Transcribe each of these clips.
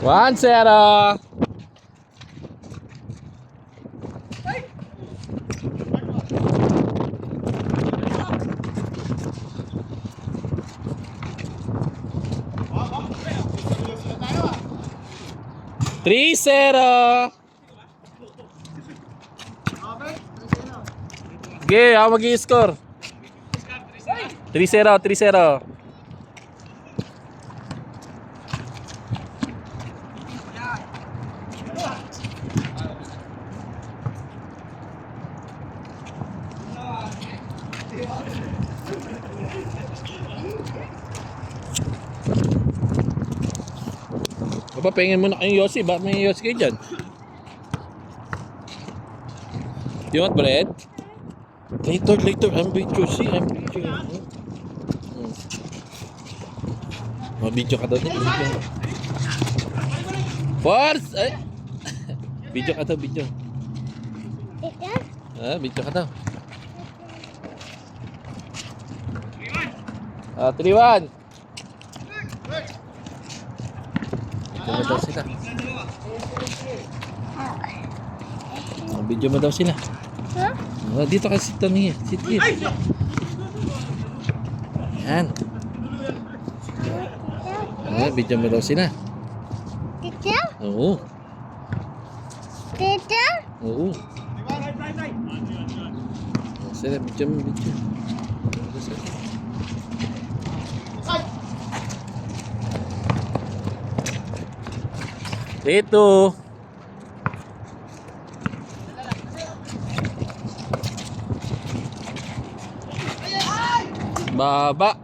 1-0. Three zero. Okay, ako mag-i-score. 3-0, 3-0. Aba, pengin mo na kayong Yossi. Bakit may Yossi kayo dyan? You want bread? Later. I'm video. See, I'm video. Video ka daw. Force! Ay! Video ka daw, video. Video ka daw. 3-1. Video mo daw sila. Video mo daw sila. Dito ka, sit down here. Sit here. Yan. Video mo daw sila. Tita? Oo. Tita? Oo. Sila, video mo, video. Ito. Baba.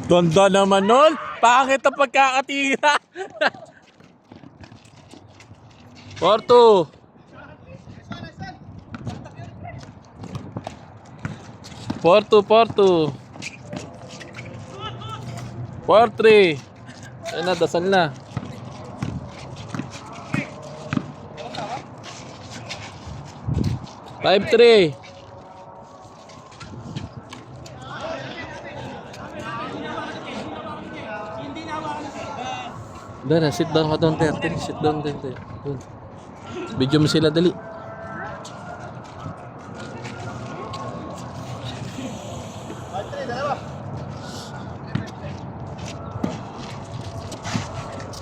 Ganda naman nun. Pangit ang pagkakatira. 4-2. 4-2. 4-3. Ayun na, dasal na. 5-3. Dara, sit down ka doon, Tertel. Sit down, Tertel. Video mo sila, dali.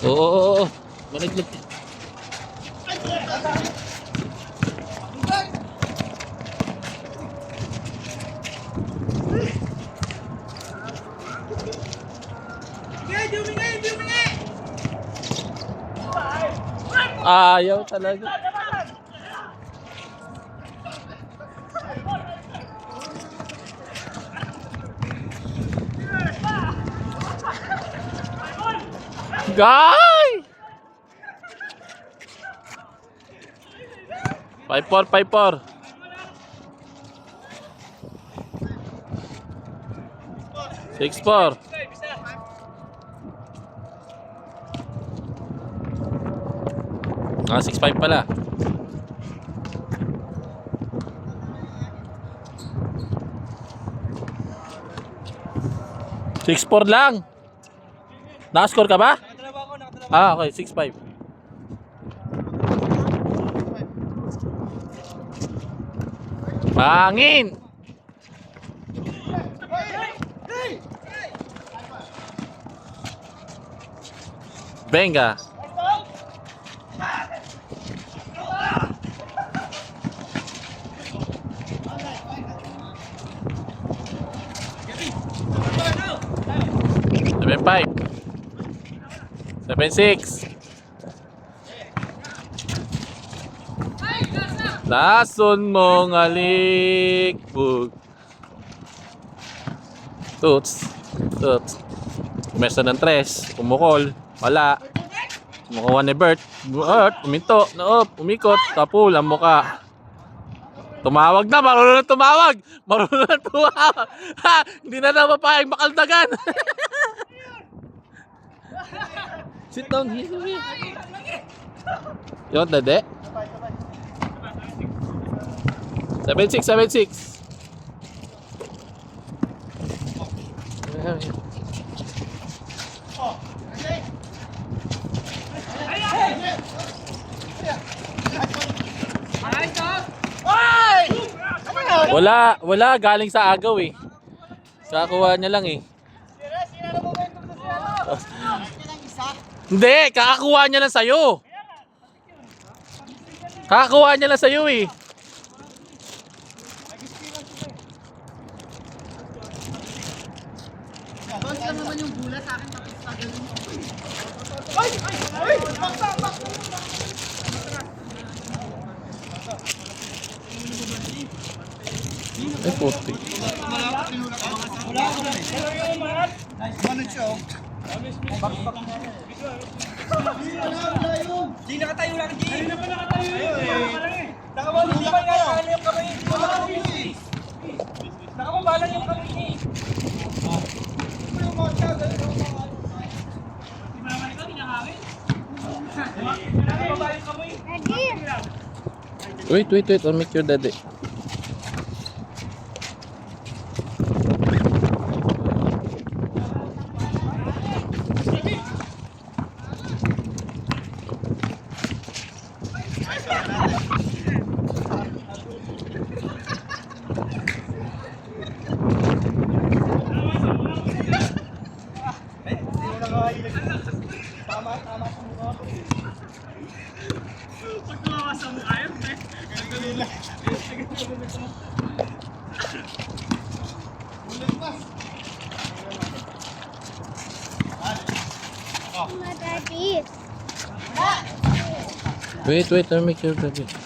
Oo. Malaglag. Ayaw talaga. Guy! 5-4. 6-4. Ah, 6-5 pala. Six-4 lang. Nakascore ka ba? Ah, okay. 6-5. Pangin! Venga. Seven 5. 7-6. Lason mong alikbog. Toots. Umesa ng 3. Umukol. Wala. Kumukuha ni Bert. Uminto. Naop. Umikot. Tapul ang muka. Tumawag na, marunong na tumawag. Marunong na tumawag. Ha, hindi na napapayag makaldagan. Sit down here. Yun, dede. 7-6, 7-6. Wala, galing sa agaw eh. Kakuha niya lang eh. Hindi, kakakuha niya lang sa'yo. Kakakuha niya lang sa'yo eh. Bounce lang naman yung bola sa akin tapos tagaling mo. Ay, puti. Di nakatayo lang, Di. Di na pa nakatayo eh. Nakabalik pa nakakala yung kamay. Nakababalan yung kamay niya eh. Wait, I'll make your daddy. Daddy. Wait, I'll make your daddy.